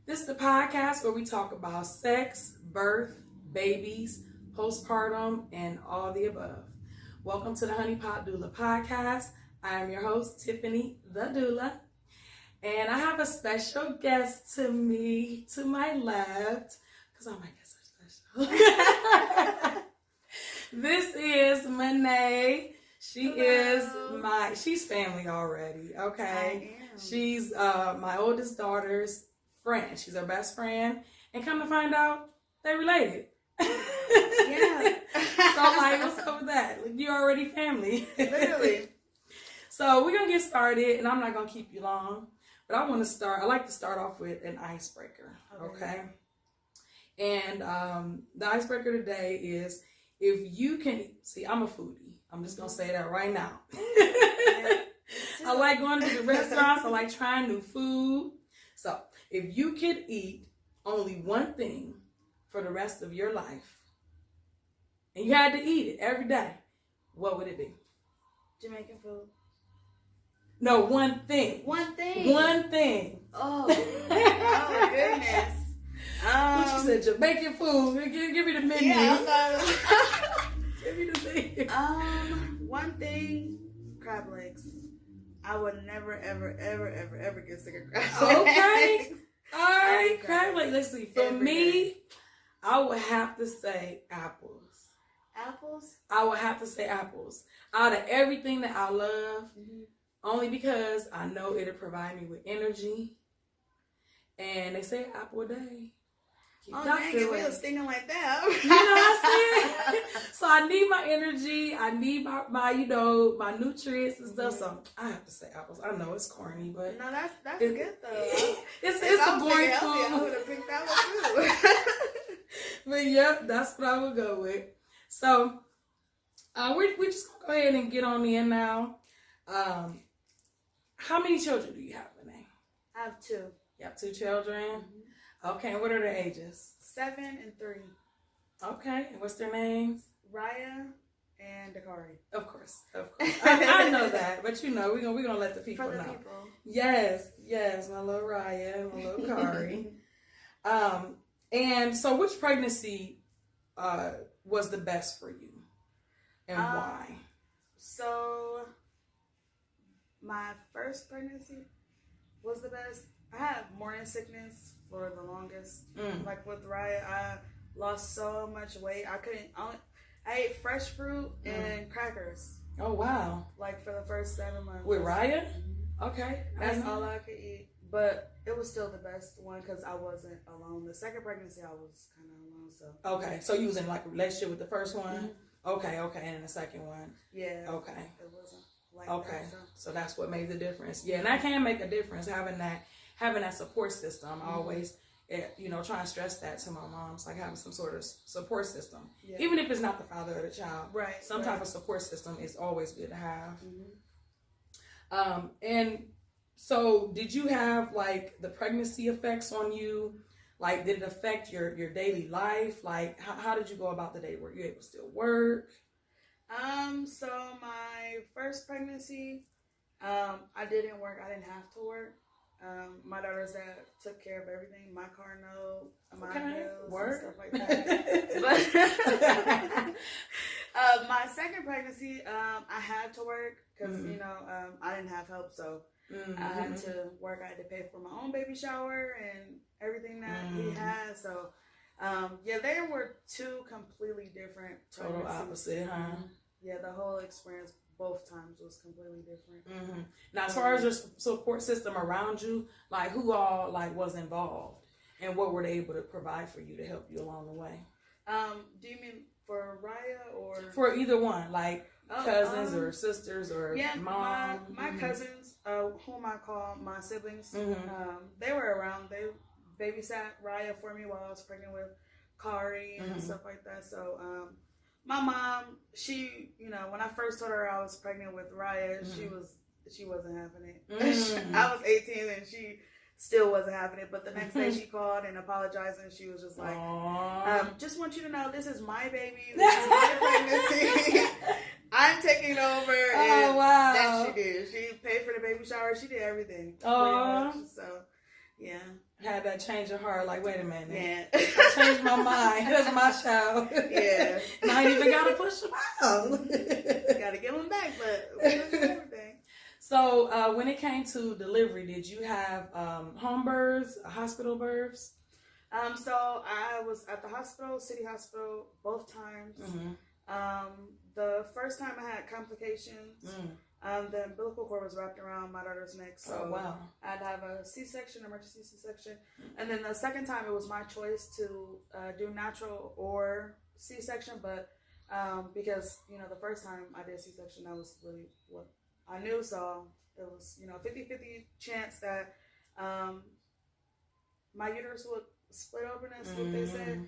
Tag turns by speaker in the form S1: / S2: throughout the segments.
S1: This is the podcast where we talk about sex, birth, babies, postpartum, and all the above. Welcome to the Honeypot Doula Podcast. I am your host, Tiffany the Doula. And I have a special guest to my left, because all my guests are special. This is MaNnae. She's family already, okay? She's my oldest daughter's friend. She's her best friend. And come to find out, they related.
S2: Yeah.
S1: So what's up with that? You're already family.
S2: Literally.
S1: So we're going to get started, and I'm not going to keep you long. But I like to start off with an icebreaker, okay? And the icebreaker today is, if you can, see, I'm a foodie. I'm just going to say that right now. I like going to the restaurants. I like trying new food. So if you could eat only one thing for the rest of your life, and you had to eat it every day, what would it be?
S2: Jamaican food.
S1: No, one thing.
S2: One thing.
S1: One thing.
S2: Oh goodness.
S1: What you said, Jamaican food. Give me the menu.
S2: Yeah,
S1: Give me the menu.
S2: One thing, crab legs. I would never, ever get sick of crab legs.
S1: Okay. All right, crab legs. Let's see. For me, I would have to say apples.
S2: Apples?
S1: I would have to say apples. Out of everything that I love, only because I know it'll provide me with energy. And they say apple a day.
S2: Oh, dang it, we was thinking like that.
S1: You know what I'm saying? So I need my energy. I need my my nutrients and stuff. So I have to say apples. I know it's corny, but
S2: no, that's good though.
S1: It's a boring food.
S2: I would have picked that one too.
S1: But yep, that's what I would go with. So we're just gonna go ahead and get on in now. How many children do you have, MaNnae?
S2: I have two.
S1: You have two children? Okay, and what are their ages?
S2: 7 and 3.
S1: Okay, and what's their names?
S2: Raya and Dakari.
S1: Of course. I know that, but we're gonna let the people
S2: For the
S1: know.
S2: people.
S1: Yes, my little Raya, my little Kari. And so which pregnancy was the best for you, and why?
S2: So my first pregnancy was the best. I had morning sickness for the longest. Like with Raya, I lost so much weight. I ate fresh fruit and crackers.
S1: Oh, wow.
S2: Like for the first 7 months.
S1: With Raya? Okay.
S2: That's all I could eat. But it was still the best one because I wasn't alone. The second pregnancy, I was kind of alone. So.
S1: Okay. So you was in like a relationship with the first one? Okay. And then the second one?
S2: Yeah.
S1: Okay.
S2: It wasn't like that.
S1: So that's what made the difference. Yeah, and that can make a difference, having that support system. I always, try and stress that to my moms, like having some sort of support system. Yeah. Even if it's not the father of the child.
S2: Right.
S1: Some type of support system is always good to have. And so did you have like the pregnancy effects on you? Like, did it affect your daily life? Like, how did you go about the day? Were you able to still work?
S2: So my first pregnancy, I didn't work. I didn't have to work. My daughter's dad took care of everything, my car note, my bills, and stuff like that. But my second pregnancy, I had to work because I didn't have help, so I had to work. I had to pay for my own baby shower and everything that he had. So they were two completely different
S1: total opposite, huh?
S2: Yeah, the whole experience both times was completely different.
S1: Now, as far as your support system around you, like who all was involved, and what were they able to provide for you to help you along the way?
S2: Do you mean for Raya or
S1: for either one, like cousins or sisters or mom?
S2: My cousins, whom I call my siblings, they were around. They babysat Raya for me while I was pregnant with Kari and stuff like that. So my mom, she, when I first told her I was pregnant with Raya, she wasn't having it. I was 18 and she still wasn't having it. But the next day she called and apologized, and she was just like, just want you to know this is my baby. This is my pregnancy. I'm taking over. And
S1: wow.
S2: that she did. She paid for the baby shower. She did everything.
S1: Oh.
S2: So, Yeah.
S1: Had that change of heart, like, wait a minute.
S2: Yeah.
S1: I changed my mind. That's my child.
S2: Yeah.
S1: And I ain't even got to push him out.
S2: Got to give him back, but we don't do everything.
S1: So when it came to delivery, did you have home births, hospital births?
S2: So I was at the hospital, city hospital, both times. The first time I had complications. The umbilical cord was wrapped around my daughter's neck, so
S1: wow.
S2: I had to have a C-section, emergency C-section. And then the second time, it was my choice to do natural or C-section, but because, the first time I did C-section, that was really what I knew, so it was, 50-50 chance that my uterus would split open, that's what they said.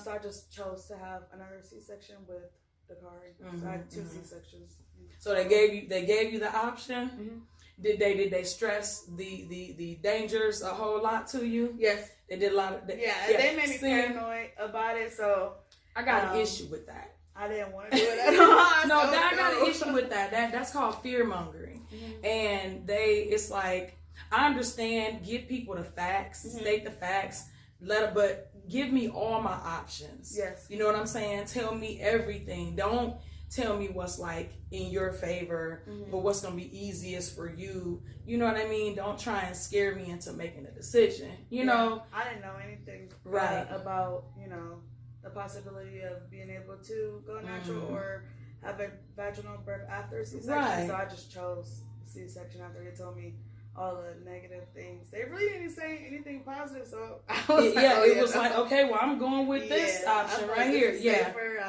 S2: So I just chose to have another C-section with Dakari. So I had 2 C-sections.
S1: So they gave you the option. Did they stress the dangers a whole lot to you?
S2: Yes,
S1: they did a lot of.
S2: They made me paranoid about it. So
S1: I got an issue with that.
S2: I didn't want to do it at all.
S1: No, I got an issue with that. That's called fear mongering. And it's like, I understand. Give people the facts, state the facts. But give me all my options.
S2: Yes.
S1: You know what I'm saying? Tell me everything. Don't tell me what's like in your favor, but what's going to be easiest for you. You know what I mean? Don't try and scare me into making a decision. You know?
S2: I didn't know anything about, the possibility of being able to go natural or have a vaginal birth after C-section. Right. So I just chose C-section after they told me all the negative things. They really didn't say anything positive, so I was
S1: it was like, okay, well, I'm going with this option right here.
S2: Safer.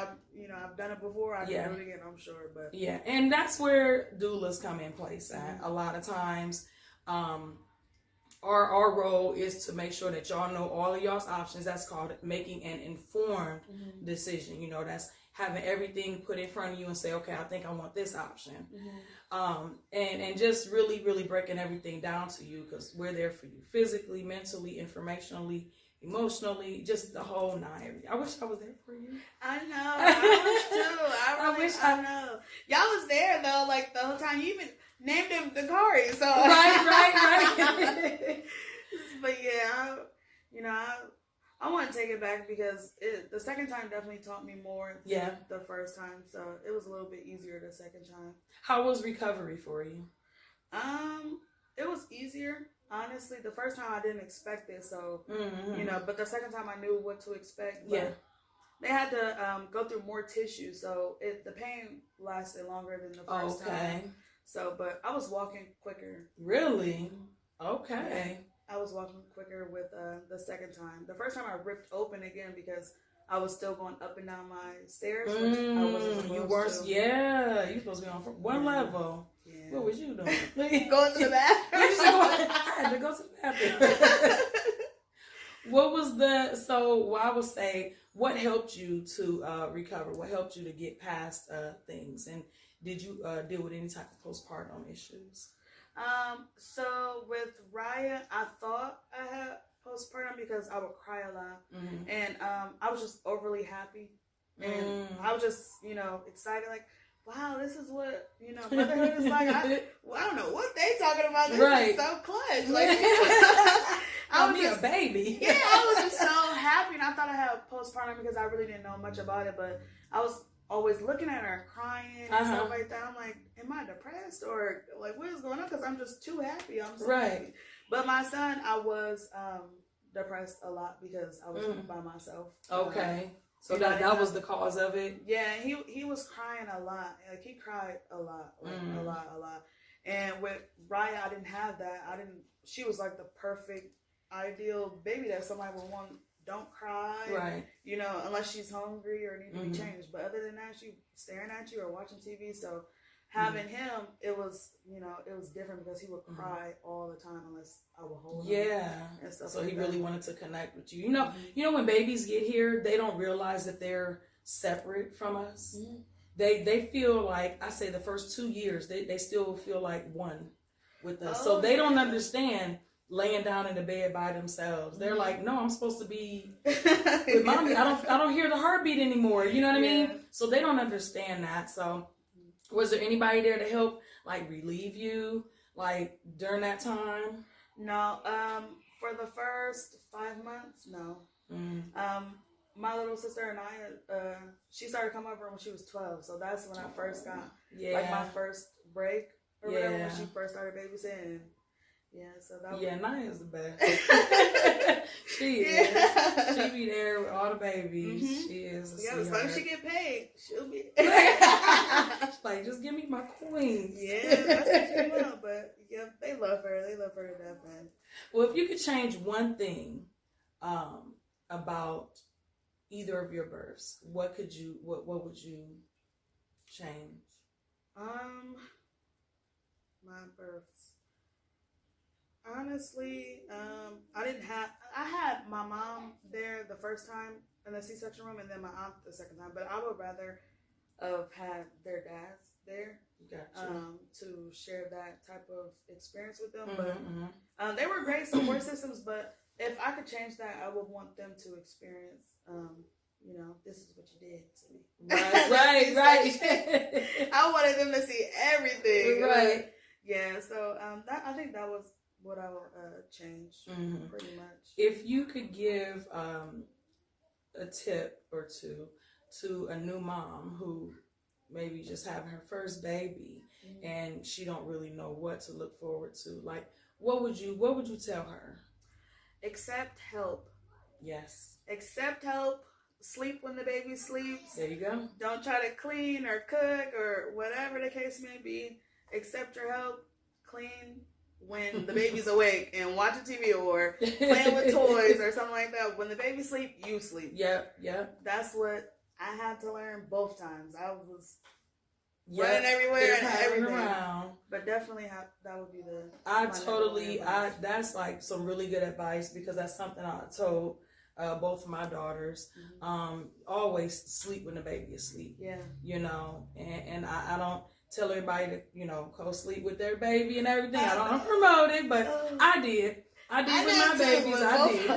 S2: I've done it before. I can do it again, I'm sure. But
S1: and that's where doulas come in place at. A lot of times, our role is to make sure that y'all know all of y'all's options. That's called making an informed decision. That's having everything put in front of you and say, okay, I think I want this option. And just really, really breaking everything down to you, because we're there for you physically, mentally, informationally, emotionally, just the whole nine. I wish I was there for you.
S2: I know. I wish too. I know. Y'all was there though, like the whole time. You even named him Dakari. So right. But I want to take it back because the second time definitely taught me more than the first time. So it was a little bit easier the second time.
S1: How was recovery for you?
S2: It was easier. Honestly, the first time I didn't expect it, so but the second time I knew what to expect. But they had to go through more tissue, so the pain lasted longer than the first time. So, but I was walking quicker.
S1: Really? Okay.
S2: I was walking quicker with the second time. The first time I ripped open again because I was still going up and down my stairs, which I wasn't supposed to.
S1: Yeah, you supposed to be on one level. Yeah. What was you doing?
S2: Going to the bathroom.
S1: I had to go to the bathroom. What was I would say, what helped you to recover? What helped you to get past things? And did you deal with any type of postpartum issues?
S2: So with Raya, I thought I had postpartum because I would cry a lot. And I was just overly happy. And I was just, excited, like, wow, this is what, motherhood is like. I don't know what they talking about. This is so clutch. Like, I was just
S1: a baby.
S2: Yeah, I was just so happy. And I thought I had postpartum because I really didn't know much about it. But I was always looking at her crying and stuff like that. I'm like, am I depressed or like what is going on? Because I'm just too happy. I'm so happy. But my son, I was depressed a lot because I was by myself.
S1: Okay. So that was the cause of it?
S2: Yeah, he was crying a lot. Like, he cried a lot. Like, a lot. And with Raya, I didn't have that. She was like the perfect, ideal baby that somebody would want. Don't cry. Right. Unless she's hungry or need to be changed. But other than that, she's staring at you or watching TV. So having him, it was different because he would cry all the time unless I would hold him. Yeah. And stuff so like he really wanted to connect with you.
S1: You know when babies get here, they don't realize that they're separate from us. They feel like, I say the first 2 years, they still feel like one with us. So they don't understand laying down in the bed by themselves. They're like, no, I'm supposed to be with mommy. I don't hear the heartbeat anymore. You know what I mean? So they don't understand that. So was there anybody there to help, like, relieve you, like, during that time?
S2: No. For the first 5 months, no.
S1: Mm.
S2: My little sister and I, she started coming over when she was 12. So that's when I first got, like, my first break or whatever, when she first started babysitting. Yeah, so that
S1: Naya is the best. She is. She be there with all the babies. Mm-hmm. She is a sweetheart.
S2: As long as she get paid, she'll be
S1: She's like, just give me my coins.
S2: Yeah, that's what she want. But yeah, they love her. They love her to death, man.
S1: Well, if you could change one thing about either of your births, what would you change?
S2: My births. Honestly, I had my mom there the first time in the C-section room, and then my aunt the second time. But I would rather have had their dads there.
S1: Gotcha.
S2: To share that type of experience with them. But they were great support systems, but if I could change that, I would want them to experience, this is what you did to me. Right. I wanted them to see everything.
S1: Right.
S2: Yeah, so I think that was what I would change, pretty much.
S1: If you could give a tip or two to a new mom who maybe just having her first baby and she don't really know what to look forward to, like, what would you tell her?
S2: Accept help.
S1: Yes.
S2: Accept help. Sleep when the baby sleeps.
S1: There you go.
S2: Don't try to clean or cook or whatever the case may be. Accept your help. Clean when the baby's awake and watching TV or playing with toys or something like that. When the baby sleep, you sleep.
S1: Yep.
S2: That's what I had to learn both times. I was running everywhere and everything. Around. But definitely that would be
S1: that's like some really good advice, because that's something I told both of my daughters. Always sleep when the baby is asleep. Yeah. And I don't tell everybody to, go sleep with their baby and everything. I don't promote it, but I did. I did with my babies. I did.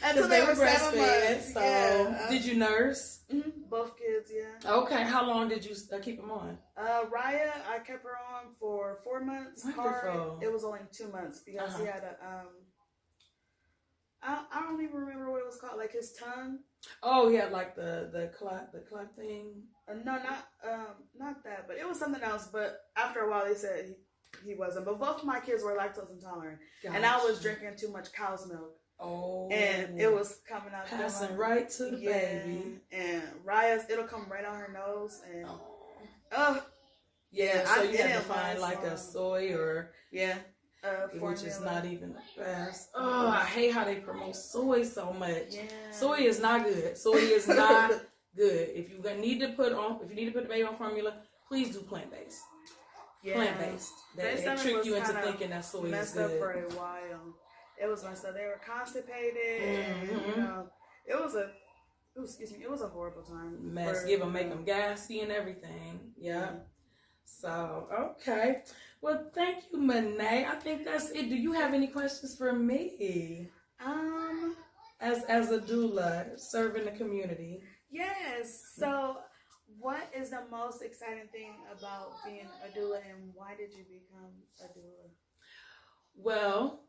S2: Until they were breastfed.
S1: So, did you nurse?
S2: Both kids, yeah.
S1: Okay. How long did you keep them on?
S2: Raya, I kept her on for 4 months.
S1: Wonderful.
S2: It was only 2 months because he had a I don't even remember what it was called, like his tongue.
S1: Oh yeah, like the clot thing.
S2: No, not that, but it was something else. But after a while, they said he wasn't. But both of my kids were lactose intolerant, and I was drinking too much cow's milk.
S1: Oh,
S2: and it was coming out,
S1: passing right to the baby.
S2: And Raya's, it'll come right on her nose, and
S1: so you had to find like a soy or which is
S2: formula.
S1: not even the best. Oh, I hate how they promote soy so much. Yeah. Soy is not good. Soy is not good. If you need to put the baby on formula, please do plant-based. Yeah. Plant-based. They trick you into thinking that soy is good.
S2: Messed up for a while. It was messed up. They were constipated, and it was a horrible time.
S1: Make them gassy and everything. Yeah. So, okay. Well, thank you, MaNnae. I think that's it. Do you have any questions for me? As a doula serving the community.
S2: Yes. So, what is the most exciting thing about being a doula, and why did you become a doula?
S1: Well,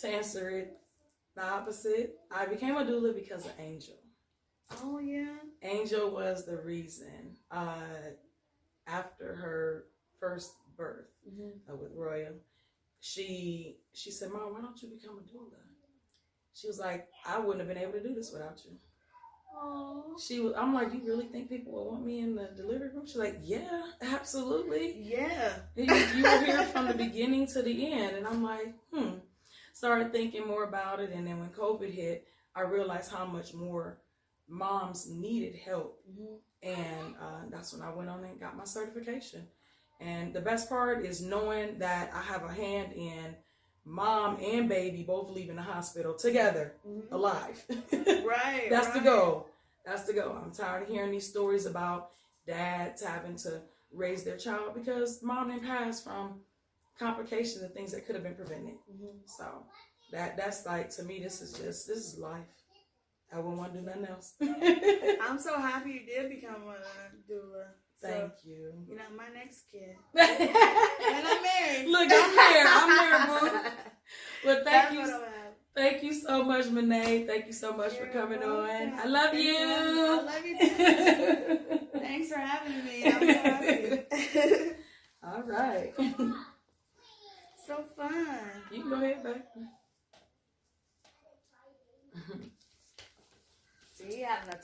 S1: to answer it the opposite, I became a doula because of Angel.
S2: Oh, yeah.
S1: Angel was the reason. After her first birth with Royal, she said, "Mom, why don't you become a doula?" She was like, "I wouldn't have been able to do this without you."
S2: Aww.
S1: I'm like, "You really think people will want me in the delivery room?" She's like, "Yeah, absolutely.
S2: Yeah.
S1: You were here from the beginning to the end." And I'm like, Started thinking more about it. And then when COVID hit, I realized how much more moms needed help. And that's when I went on and got my certification. And the best part is knowing that I have a hand in mom and baby both leaving the hospital together, alive.
S2: Right.
S1: That's the goal. I'm tired of hearing these stories about dads having to raise their child because mom didn't pass from complications and things that could have been prevented. So that's like, to me, this is life. I wouldn't want to do nothing else.
S2: I'm so happy you did become a doula.
S1: Thank you.
S2: You're not my next kid. And I'm married.
S1: Look, I'm there, boo. Well,
S2: That's what I'm gonna have.
S1: thank you so much, MaNnae. Thank you so much for coming on. I love you.
S2: I love you too. Thanks for having me. I'm so happy.
S1: All right.
S2: So fun.
S1: You can go ahead, babe.
S2: See, you having a